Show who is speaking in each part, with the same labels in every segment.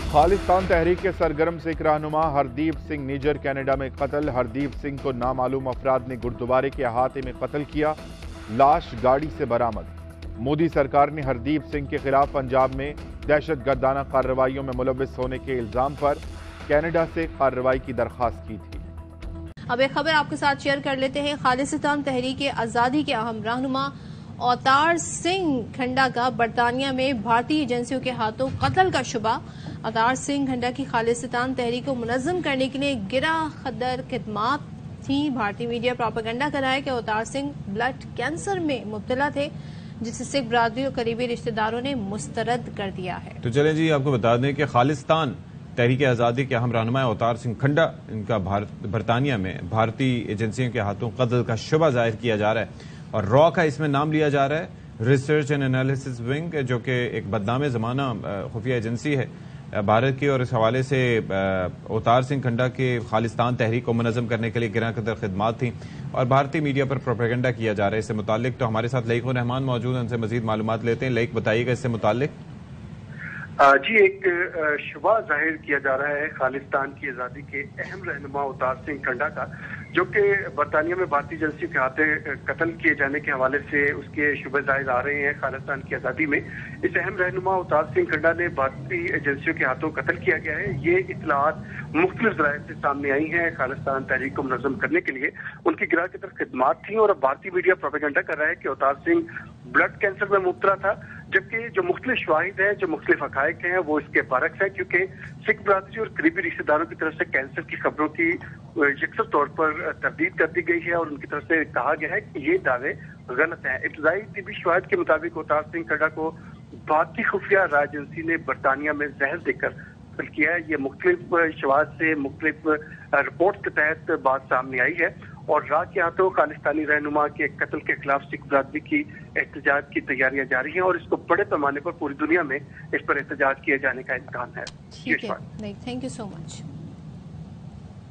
Speaker 1: खालिस्तान तहरीक के सरगर्म सिख रहनुमा हरदीप सिंह निजर कनाडा में कत्ल। हरदीप सिंह को नामालूम अफराद ने गुरुद्वारे के अहाते में कत्ल किया। लाश गाड़ी से बरामद। मोदी सरकार ने हरदीप सिंह के खिलाफ पंजाब में दहशतगर्दाना कार्रवाइयों में मुलव्विस होने के इल्जाम पर कनाडा से कार्रवाई की दरखास्त की थी।
Speaker 2: अब एक खबर आपके साथ शेयर कर लेते हैं। खालिस्तान तहरीक आज़ादी के अहम रहनुमा अवतार सिंह खंडा का बरतानिया में भारतीय एजेंसियों के हाथों कत्ल का शुबा। अवतार सिंह खंडा की खालिस्तान तहरीक को मुनज़्ज़म करने के लिए गिरा खदर खिदमात थी। भारतीय मीडिया प्रोपेगेंडा कर रहा है कि अवतार सिंह ब्लड कैंसर में मुब्तला थे, जिसे सिख बरादरी और करीबी रिश्तेदारों ने मुस्तरद कर दिया है।
Speaker 3: तो चलें जी, आपको बता दें कि खालिस्तान तहरीक आज़ादी के अहम रहनुमा अवतार सिंह खंडा, इनका बरतानिया में भारतीय एजेंसियों के हाथों कत्ल का शुबा जाहिर किया जा रहा है और रॉ का इसमें नाम लिया जा रहा है। रिसर्च एंड एनालिसिस विंग, जो कि एक बदनाम ज़माना खुफिया एजेंसी है भारत की, और इस हवाले से अवतार सिंह खंडा के खालिस्तान तहरीक को मुनज़्ज़म करने के लिए गिरा कदर खिदमात थी और भारतीय मीडिया पर प्रोपेगेंडा किया जा रहा है इससे मुतालिक। तो हमारे साथ लईक रहमान मौजूद हैं, उनसे मजीद मालूमात लेते हैं। लईक, बताइएगा इससे मुतालिक।
Speaker 4: जी, एक शुबा जाहिर किया जा रहा है खालिस्तान की आज़ादी के अहम रहनुमा अवतार सिंह खंडा का, जो कि बरतानिया में भारतीय एजेंसियों के हाथे कत्ल किए जाने के हवाले से उसके शुबे जाहिर आ रहे हैं। खालिस्तान की आज़ादी में इस अहम रहनुमा अवतार सिंह खंडा ने भारतीय एजेंसियों के हाथों कत्ल किया गया है। ये इतलात मुख्तलिफ ज़राए से सामने आई हैं। खालिस्तान तहरीक को मुनज़्ज़म करने के लिए उनकी गिरा कदर खिदमात थी और अब भारतीय मीडिया प्रोपेगेंडा कर रहा है कि अवतार सिंह ब्लड कैंसर में मुब्तला था, जबकि जो मुख्तलिफ शवाहिद हैं, जो मुख्तलिफ हक़ाइक़ हैं, वो इसके बरक्स हैं, क्योंकि सिख बरादरी और करीबी रिश्तेदारों की तरफ से कैंसर की खबरों की यकसर तौर पर तरदीद कर दी गई है और उनकी तरफ से कहा गया है कि ये दावे गलत हैं। इब्तदाई तिबी शवाहिद के मुताबिक अवतार सिंह खंडा को भारतीय खुफिया राय एजेंसी ने बरतानिया में जहर देकर कत्ल किया है। ये मुख्तलिफ शवाहिद से मुख्तलिफ रिपोर्ट के तहत बात सामने आई है और रात के हाथों खालिस्तानी रहनुमा के कत्ल के खिलाफ सिख बरादरी की एहतजाज की तैयारियां जारी हैं और इसको बड़े पैमाने पर पूरी दुनिया में इस पर एहतजाज किए जाने का इम्कान है।
Speaker 2: ठीक है, thank you so much.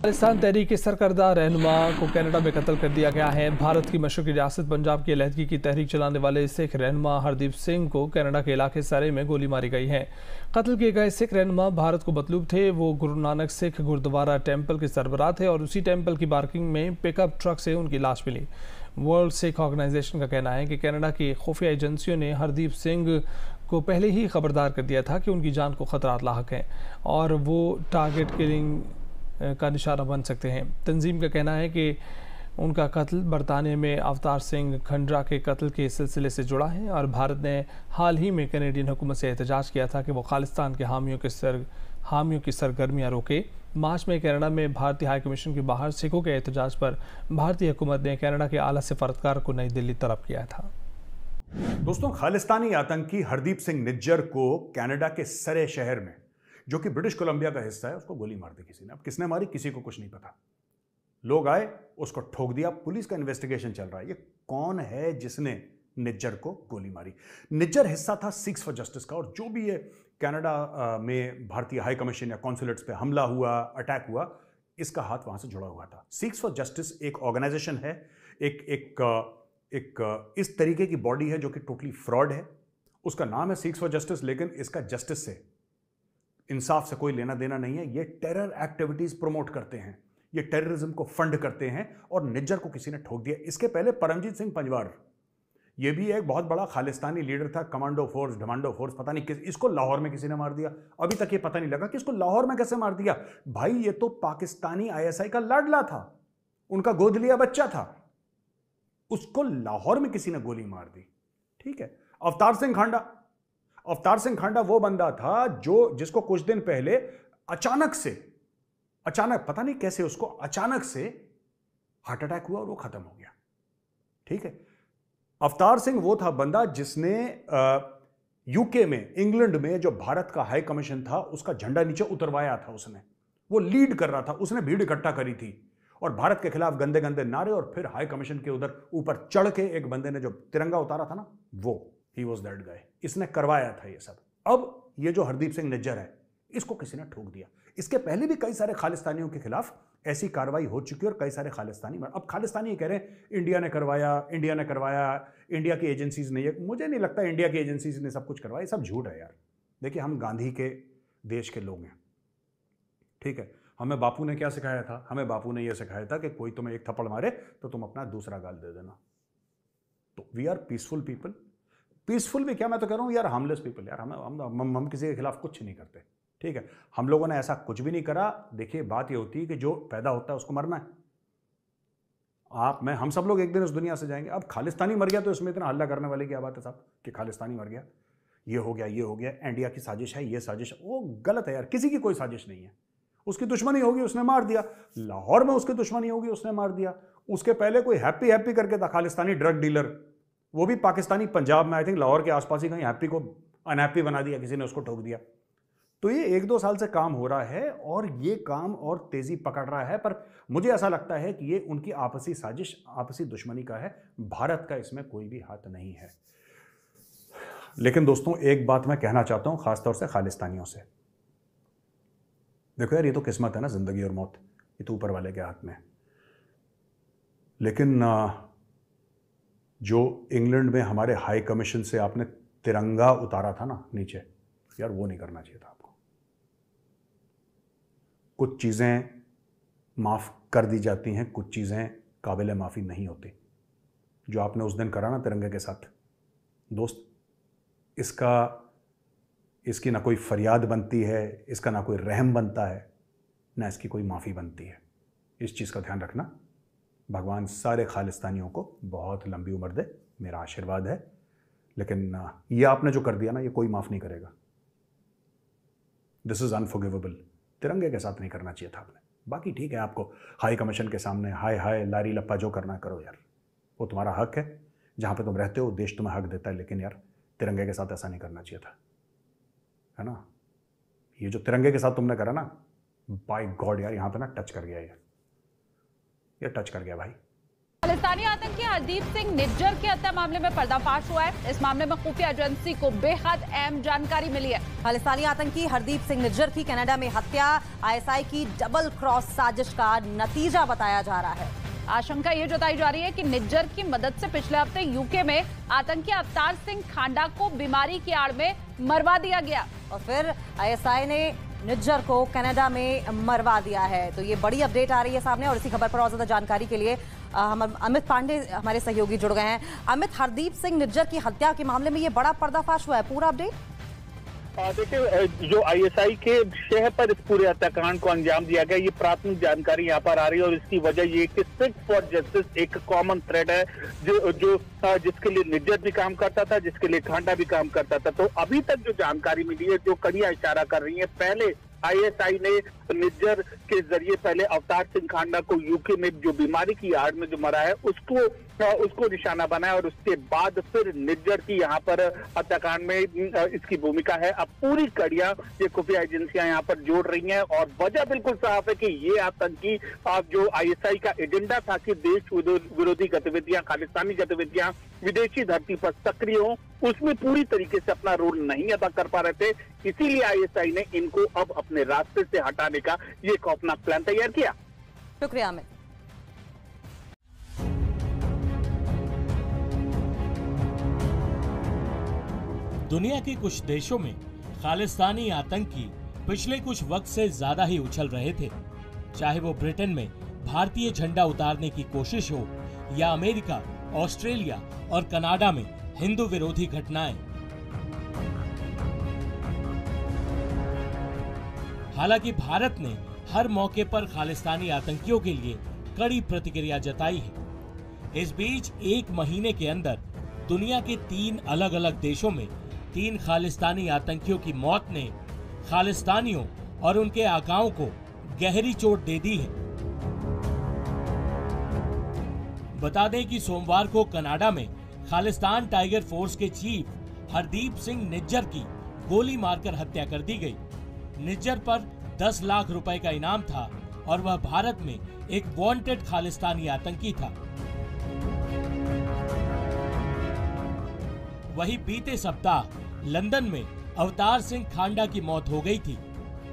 Speaker 5: Khalistan तहरीक के सरकर्दा रहनुमा को कनाडा में कत्ल कर दिया गया है। भारत की मशरक़ी रियासत पंजाब की अलहदगी की तहरीक चलाने वाले सिख रहनुमा हरदीप सिंह को कनाडा के इलाके सरे में गोली मारी गई है। कत्ल किए गए सिख रहनुमा भारत को मतलूब थे। वो गुरु नानक सिख गुरुद्वारा टेम्पल के सरबराह थे और उसी टेम्पल की पार्किंग में पिकअप ट्रक से उनकी लाश मिली। वर्ल्ड सिख ऑर्गेनाइजेशन का कहना है कि कनाडा की खुफिया एजेंसियों ने हरदीप सिंह को पहले ही खबरदार कर दिया था कि उनकी जान को खतरात लाहक हैं और वो टारगेट किलिंग का निशाना बन सकते हैं। तंजीम का कहना है कि उनका कत्ल बरतानिया में अवतार सिंह खंडा के कत्ल के सिलसिले से जुड़ा है और भारत ने हाल ही में कैनेडियन हुकूमत से एहतजाज किया था कि वो खालिस्तान के हामियों की सरगर्मियाँ रोके। मार्च में कनाडा में भारतीय हाई कमीशन के बाहर सिखों के एहतजाज पर भारतीय हुकूमत ने कनाडा के आला सिफारतकार को नई दिल्ली तलब किया था।
Speaker 6: दोस्तों, खालिस्तानी आतंकी हरदीप सिंह निज्जर को कनाडा के सरे शहर में, जो कि ब्रिटिश कोलंबिया का हिस्सा है, उसको गोली मार दी किसी ने। अब किसने मारी, किसी को कुछ नहीं पता। लोग आए, उसको ठोक दिया। पुलिस का इन्वेस्टिगेशन चल रहा है। ये कौन है जिसने निज्जर को गोली मारी? निज्जर हिस्सा था सिक्स फॉर जस्टिस का, और जो भी ये कनाडा में भारतीय हाई कमीशन या कॉन्सुलेट्स पे हमला हुआ, अटैक हुआ, इसका हाथ वहां से जुड़ा हुआ था। सिक्स फॉर जस्टिस एक ऑर्गेनाइजेशन है, एक इस तरीके की बॉडी है जो कि टोटली फ्रॉड है। उसका नाम है सिक्स फॉर जस्टिस, लेकिन इसका जस्टिस से, इंसाफ से कोई लेना देना नहीं है। ये टेरर एक्टिविटीज प्रमोट करते हैं, ये टेररिज्म को फंड करते हैं और निज्जर को किसी ने ठोक दिया। इसके पहले परमजीत सिंह पंजवार, ये भी एक बहुत बड़ा खालिस्तानी लीडर था, कमांडो फोर्स, डमांडो फोर्स, पता नहीं किस, इसको लाहौर में किसी ने मार दिया। अभी तक ये पता नहीं लगा कि इसको लाहौर में कैसे मार दिया। भाई, ये तो पाकिस्तानी आईएसआई का लाडला था, उनका गोद लिया बच्चा था, उसको लाहौर में किसी ने गोली मार दी। ठीक है। अवतार सिंह खांडा वो बंदा था जिसको कुछ दिन पहले अचानक पता नहीं कैसे उसको अचानक से हार्ट अटैक हुआ और वो खत्म हो गया। ठीक है। अवतार सिंह वो था बंदा जिसने यूके में, इंग्लैंड में जो भारत का हाई कमीशन था, उसका झंडा नीचे उतरवाया था। उसने वो लीड कर रहा था, उसने भीड़ इकट्ठा करी थी और भारत के खिलाफ गंदे गंदे नारे, और फिर हाई कमीशन के उधर ऊपर चढ़ के एक बंदे ने जो तिरंगा उतारा था ना, वो ही वॉज दैट गाय। इसने करवाया था ये सब। अब ये जो हरदीप सिंह निज्जर है, इसको किसी ने ठोक दिया। इसके पहले भी कई सारे खालिस्तानियों के खिलाफ ऐसी कार्रवाई हो चुकी है और कई सारे खालिस्तानी, अब खालिस्तानी कह रहे हैं इंडिया ने करवाया, इंडिया की एजेंसीज ने। मुझे नहीं लगता इंडिया की एजेंसीज ने सब कुछ करवाया, सब झूठ है यार। देखिए, हम गांधी के देश के लोग हैं, ठीक है। हमें बापू ने क्या सिखाया था? हमें बापू ने यह सिखाया था कि कोई तुम्हें एक थप्पड़ मारे तो तुम अपना दूसरा गाल दे देना। तो we are peaceful people. Peaceful भी क्या, मैं तो कह रहा हूँ यार हार्मलेस पीपल। यार हम किसी के खिलाफ कुछ नहीं करते, ठीक है। हम लोगों ने ऐसा कुछ भी नहीं करा। देखिए बात ये होती है कि जो पैदा होता है उसको मरना है। हम सब लोग एक दिन इस दुनिया से जाएंगे। अब खालिस्तानी मर गया तो इसमें इतना हल्ला करने वाली क्या बात है साहब कि खालिस्तानी मर गया, ये हो गया, ये हो गया, इंडिया की साजिश है, ये साजिश, वो गलत है यार। किसी की कोई साजिश नहीं है। उसकी दुश्मनी होगी, उसने मार दिया। लाहौर में उसकी दुश्मनी होगी, उसने मार दिया। उसके पहले कोई हैप्पी हैप्पी करके था, खालिस्तानी ड्रग डीलर, वो भी पाकिस्तानी पंजाब में, आई थिंक लाहौर के आसपास ही कहीं हैप्पी को अनहैप्पी बना दिया, किसी ने उसको ठोक दिया। तो ये 1-2 साल से काम हो रहा है और ये काम और तेजी पकड़ रहा है। पर मुझे ऐसा लगता है कि ये उनकी आपसी साजिश, आपसी दुश्मनी का है। भारत का इसमें कोई भी हाथ नहीं है। लेकिन दोस्तों एक बात मैं कहना चाहता हूं, खासतौर से खालिस्तानियों से। देखो यार, ये तो किस्मत है ना, जिंदगी और मौत, ये तो ऊपर वाले के हाथ में है। लेकिन जो इंग्लैंड में हमारे हाई कमीशन से आपने तिरंगा उतारा था ना नीचे, यार वो नहीं करना चाहिए था आपको। कुछ चीज़ें माफ़ कर दी जाती हैं, कुछ चीज़ें काबिल माफ़ी नहीं होती। जो आपने उस दिन करा ना तिरंगे के साथ, दोस्त, इसकी ना कोई फरियाद बनती है, इसका ना कोई रहम बनता है, ना इसकी कोई माफ़ी बनती है। इस चीज़ का ध्यान रखना। भगवान सारे खालिस्तानियों को बहुत लंबी उम्र दे, मेरा आशीर्वाद है। लेकिन ये आपने जो कर दिया ना, ये कोई माफ़ नहीं करेगा। This is unforgivable. तिरंगे के साथ नहीं करना चाहिए था आपने। बाकी ठीक है, आपको हाई कमीशन के सामने हाय हाय लारी लप्पा जो करना करो यार, वो तुम्हारा हक है। जहाँ पे तुम रहते हो देश तुम्हें हक देता है। लेकिन यार तिरंगे के साथ ऐसा नहीं करना चाहिए था, है ना। ये जो तिरंगे के साथ तुमने करा ना, बाय गॉड यार, यहाँ पे ना टच कर गया ये टच कर गया भाई।
Speaker 7: खालिस्तानी आतंकी हरदीप सिंह निज्जर के हत्या मामले में पर्दाफाश हुआ है। इस मामले में खुफिया एजेंसी को बेहद अहम जानकारी मिली है।
Speaker 8: खालिस्तानी आतंकी हरदीप सिंह निज्जर की कनाडा में हत्या आईएसआई की डबल क्रॉस साजिश का नतीजा बताया जा रहा है।
Speaker 7: आशंका ये जताई जा रही है कि निज्जर की मदद से पिछले हफ्ते यूके में आतंकी अवतार सिंह खांडा को बीमारी की आड़ में मरवा दिया गया
Speaker 8: और फिर आईएसआई ने निज्जर को कनाडा में मरवा दिया है। तो ये बड़ी अपडेट आ रही है सामने। और इसी खबर पर और ज्यादा जानकारी के लिए हम अमित पांडे हमारे सहयोगी जुड़ गए हैं। अमित, हरदीप सिंह निज्जर की हत्या के मामले में ये बड़ा पर्दाफाश हुआ है, पूरा अपडेट।
Speaker 9: देखिए, जो आईएसआई के शहर पर इस पूरे हत्याकांड को अंजाम दिया गया, ये प्राथमिक जानकारी यहाँ पर आ रही है। और इसकी वजह ये कि सिक्स फॉर जस्टिस एक कॉमन थ्रेड है जो जिसके लिए निज्जर भी काम करता था, जिसके लिए खांडा भी काम करता था। तो अभी तक जो जानकारी मिली है, जो कड़ियां इशारा कर रही है, पहले आईएसआई ने निज्जर के जरिए पहले अवतार सिंह खांडा को यूके में जो बीमारी की आड़ में जो मरा है उसको निशाना बनाया और उसके बाद फिर निज्जर की यहाँ पर हत्याकांड में इसकी भूमिका है। अब पूरी कड़ियां ये खुफिया एजेंसियां यहाँ पर जोड़ रही हैं और वजह बिल्कुल साफ है कि ये आतंकी जो आईएसआई का एजेंडा था कि देश विरोधी गतिविधियां, खालिस्तानी गतिविधियां विदेशी धरती पर सक्रिय हो, उसमें पूरी तरीके से अपना रोल नहीं अदा कर पा रहे थे। इसीलिए आईएसआई ने इनको अब अपने रास्ते से हटाने का ये खौफनाक प्लान तैयार किया।
Speaker 8: शुक्रिया अमित।
Speaker 10: दुनिया के कुछ देशों में खालिस्तानी आतंकी पिछले कुछ वक्त से ज्यादा ही उछल रहे थे, चाहे वो ब्रिटेन में भारतीय झंडा उतारने की कोशिश हो या अमेरिका, ऑस्ट्रेलिया और कनाडा में हिंदू विरोधी घटनाएं। हालांकि भारत ने हर मौके पर खालिस्तानी आतंकियों के लिए कड़ी प्रतिक्रिया जताई है। इस बीच एक महीने के अंदर दुनिया के 3 अलग अलग देशों में 3 खालिस्तानी आतंकियों की मौत ने खालिस्तानियों और उनके आकाओं को गहरी चोट दे दी है। बता दें कि सोमवार को कनाडा में खालिस्तान टाइगर फोर्स के चीफ हरदीप सिंह निज्जर की गोली मारकर हत्या कर दी गई। निज्जर पर 10 लाख रुपए का इनाम था और वह भारत में एक वांटेड खालिस्तानी आतंकी था। वहीं बीते सप्ताह लंदन में अवतार सिंह खांडा की मौत हो गई थी।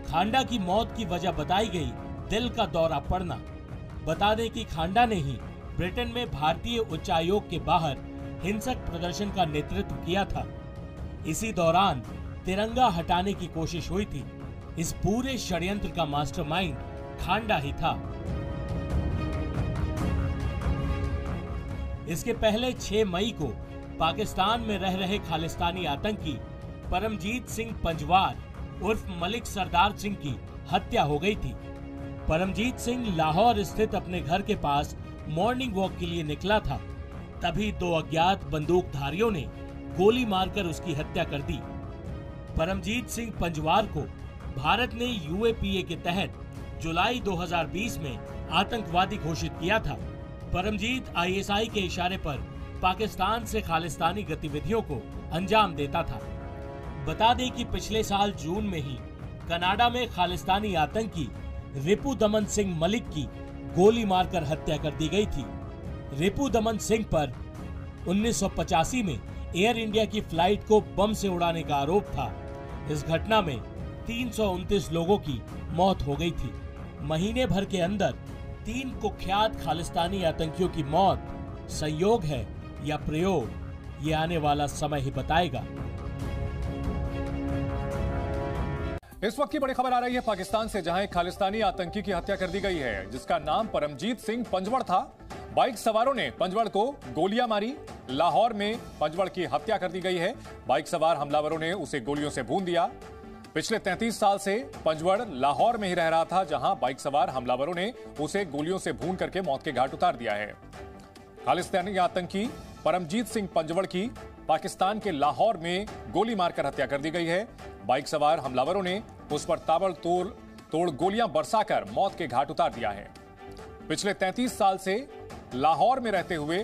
Speaker 10: खांडा की मौत की वजह बताई गई दिल का दौरा पड़ना। बता दें कि खांडा ने ही ब्रिटेन में भारतीय उच्चायोग के बाहर हिंसक प्रदर्शन का नेतृत्व किया था। इसी दौरान तिरंगा हटाने की कोशिश हुई थी। इस पूरे षड्यंत्र का मास्टरमाइंड खांडा ही था। इसके पहले 6 मई को पाकिस्तान में रह रहे खालिस्तानी आतंकी परमजीत सिंह पंजवार उर्फ मलिक सरदार सिंह की हत्या हो गई थी। परमजीत सिंह लाहौर स्थित अपने घर के पास मॉर्निंग वॉक के लिए निकला था, तभी 2 अज्ञात बंदूकधारियों ने गोली मारकर उसकी हत्या कर दी। परमजीत सिंह पंजवार को भारत ने यूएपीए के तहत जुलाई 2020 में आतंकवादी घोषित किया था। परमजीत आईएसआई के इशारे पर पाकिस्तान से खालिस्तानी गतिविधियों को अंजाम देता था। बता दें कि पिछले साल जून में ही कनाडा में खालिस्तानी आतंकी रिपु दमन सिंह मलिक की गोली मारकर हत्या कर दी गई थी। रिपु दमन सिंह पर 1985 में एयर इंडिया की फ्लाइट को बम से उड़ाने का आरोप था। इस घटना में 329 लोगों की मौत हो गई थी। महीने भर के अंदर 3 कुख्यात खालिस्तानी आतंकियों की मौत संयोग है या प्रयोग, ये आने वाला समय ही बताएगा।
Speaker 11: इस वक्त की बड़ी खबर आ रही है पाकिस्तान से, जहां एक खालिस्तानी आतंकी की हत्या कर दी गई है, जिसका नाम परमजीत सिंह पंजवड़ था। बाइक सवारों ने पंजवड़ को गोलियां मारी। लाहौर में पंजवड़ की हत्या कर दी गई है। बाइक सवार हमलावरों ने उसे गोलियों से भून दिया। पिछले 33 साल से पंजवड़ लाहौर में ही रह रहा था, जहां बाइक सवार हमलावरों ने उसे गोलियों से भून करके मौत के घाट उतार दिया है। खालिस्तानी आतंकी परमजीत सिंह पंजवड़ की पाकिस्तान के लाहौर में गोली मारकर हत्या कर दी गई है। बाइक सवार हमलावरों ने उस पर ताबड़तोड़ गोलियां बरसाकर मौत के घाट उतार दिया है। पिछले 33 साल से लाहौर में रहते हुए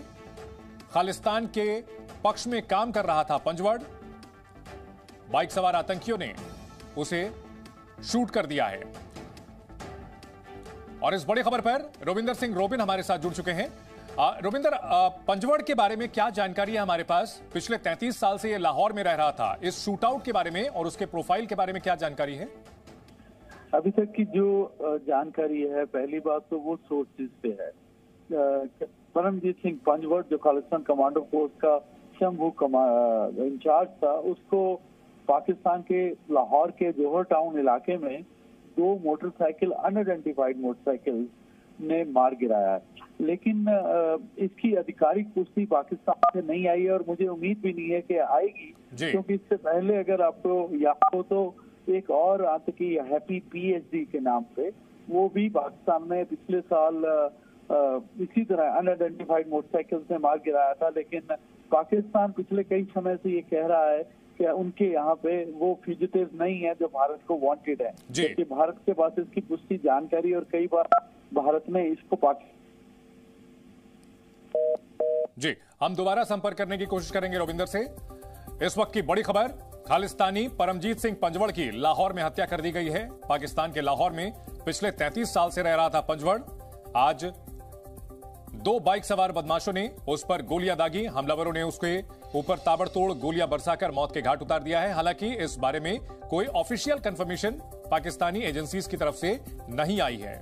Speaker 11: खालिस्तान के पक्ष में काम कर रहा था पंजवड़। बाइक सवार आतंकियों ने उसे शूट कर दिया है। और इस बड़ी खबर पर रोविंदर सिंह रोबिन हमारे साथ जुड़ चुके हैं। रोविंदर, पंजवड़ के बारे में क्या जानकारी है हमारे पास? पिछले 33 साल से ये लाहौर में रह रहा था। इस शूटआउट के बारे में और उसके प्रोफाइल के बारे में क्या जानकारी है?
Speaker 12: अभी तक की जो जानकारी है, पहली बात तो वो सोर्सेज पे है। परमजीत सिंह पंजवड़ जो खालिस्तान कमांडो फोर्स का शंभू इंचार्ज था, उसको पाकिस्तान के लाहौर के जोहर टाउन इलाके में 2 मोटरसाइकिल अनआइडेंटिफाइड मोटरसाइकिल ने मार गिराया है। लेकिन इसकी आधिकारिक पुष्टि पाकिस्तान से नहीं आई है और मुझे उम्मीद भी नहीं है कि आएगी, क्योंकि इससे पहले अगर आपको याद हो तो एक और आतंकी हैप्पी पीएचडी के नाम पे, वो भी पाकिस्तान में पिछले साल इसी तरह अनआइडेंटिफाइड मोटरसाइकिल से मार गिराया था। लेकिन पाकिस्तान पिछले कई समय से ये कह रहा है कि उनके यहाँ पे वो फ्यूजिटिव नहीं है जो भारत को वांटेड है, क्योंकि भारत के पास इसकी पुष्टि जानकारी, और कई बार भारत ने इसको
Speaker 11: जी, हम दोबारा संपर्क करने की कोशिश करेंगे रोविंदर से। इस वक्त की बड़ी खबर, खालिस्तानी परमजीत सिंह पंजवड़ की लाहौर में हत्या कर दी गई है। पाकिस्तान के लाहौर में पिछले 33 साल से रह रहा था पंजवड़। आज 2 बाइक सवार बदमाशों ने उस पर गोलियां दागी। हमलावरों ने उसके ऊपर ताबड़तोड़ गोलियां बरसाकर मौत के घाट उतार दिया है। हालांकि इस बारे में कोई ऑफिशियल कंफर्मेशन पाकिस्तानी एजेंसीज की तरफ से नहीं आई है,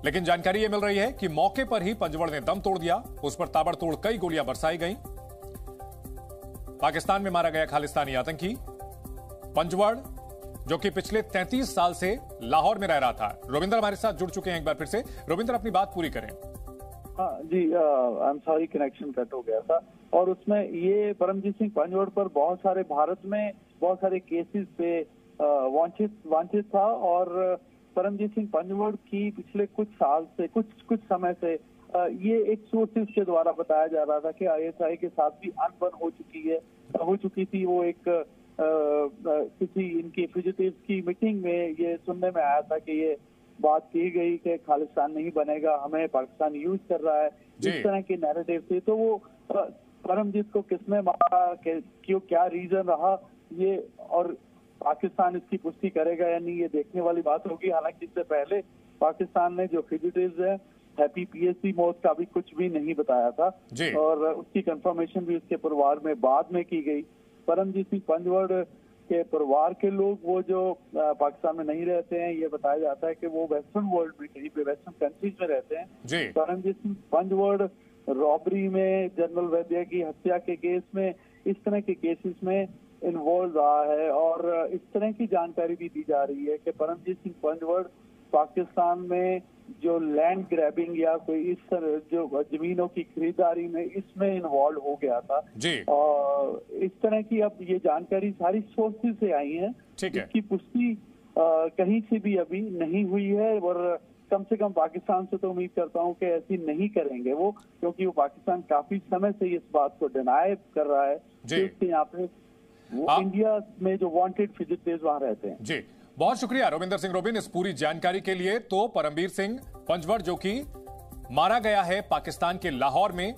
Speaker 11: लेकिन जानकारी यह मिल रही है कि मौके पर ही पंजवड़ ने दम तोड़ दिया। उस पर ताबड़तोड़ कई गोलियां बरसाई गईं। पाकिस्तान में मारा गया खालिस्तानी आतंकी पंजवड़, जो कि पिछले 33 साल से लाहौर में रह रहा था। रोविंदर हमारे साथ जुड़ चुके हैं एक बार फिर से। रोविंदर, अपनी बात पूरी करें।
Speaker 12: हाँ जी, I am sorry, connection cut हो गया था। और उसमें ये परमजीत सिंह पंजवड़ पर बहुत सारे भारत में बहुत सारे केसेस पे वांछित था, और परमजीत सिंह पंजवड़ की पिछले कुछ साल से कुछ समय से ये एक सोर्सेज के द्वारा बताया जा रहा था कि आईएसआई के साथ भी अनबन हो चुकी थी। वो एक किसी इनकी फ्यूजिटिव्स की मीटिंग में ये सुनने में आया था कि ये बात की गई कि खालिस्तान नहीं बनेगा, हमें पाकिस्तान यूज कर रहा है, इस तरह के नैरेटिव थे। तो वो परमजीत को किसने मारा, क्यों, क्या रीजन रहा, ये और पाकिस्तान इसकी पुष्टि करेगा या नहीं, ये देखने वाली बात होगी। हालांकि इससे पहले पाकिस्तान ने जो फ्यूजिटिव्स है, हैप्पी पीएचडी मौत का भी कुछ भी नहीं बताया था, और उसकी कंफर्मेशन भी उसके परिवार में बाद में की गई। परमजीत सिंह पंजवड़ के परिवार के लोग, वो जो पाकिस्तान में नहीं रहते हैं, ये बताया जाता है कि वो वेस्टर्न वर्ल्ड में, कहीं पे वेस्टर्न कंट्रीज में रहते हैं। परमजीत सिंह पंजवड़ रॉबरी में, जनरल वैद्य की हत्या के केस में, इस तरह के केसेस में इन्वॉल्व रहा है। और इस तरह की जानकारी भी दी जा रही है कि परमजीत सिंह पंजवड़ पाकिस्तान में जो लैंड ग्रैबिंग या कोई इस तरह जो जमीनों की खरीदारी में इसमें इन्वॉल्व हो गया था
Speaker 11: जी।
Speaker 12: और इस तरह की अब ये जानकारी सारी सोर्सेज से आई है, इसकी पुष्टि कहीं से भी अभी नहीं हुई है। और कम से कम पाकिस्तान से तो उम्मीद करता हूं कि ऐसी नहीं करेंगे वो, क्योंकि वो पाकिस्तान काफी समय से इस बात को डिनाई कर रहा है कि उसके यहाँ पे वो इंडिया में जो वांटेड फिजिटिव्स वहां रहते हैं।
Speaker 11: जी, बहुत शुक्रिया रोविंदर सिंह रोबिन इस पूरी जानकारी के लिए। तो परमबीर सिंह पंजवड़ जो कि मारा गया है पाकिस्तान के लाहौर में,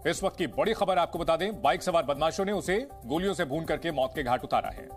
Speaker 11: इस वक्त की बड़ी खबर आपको बता दें, बाइक सवार बदमाशों ने उसे गोलियों से भून करके मौत के घाट उतारा है।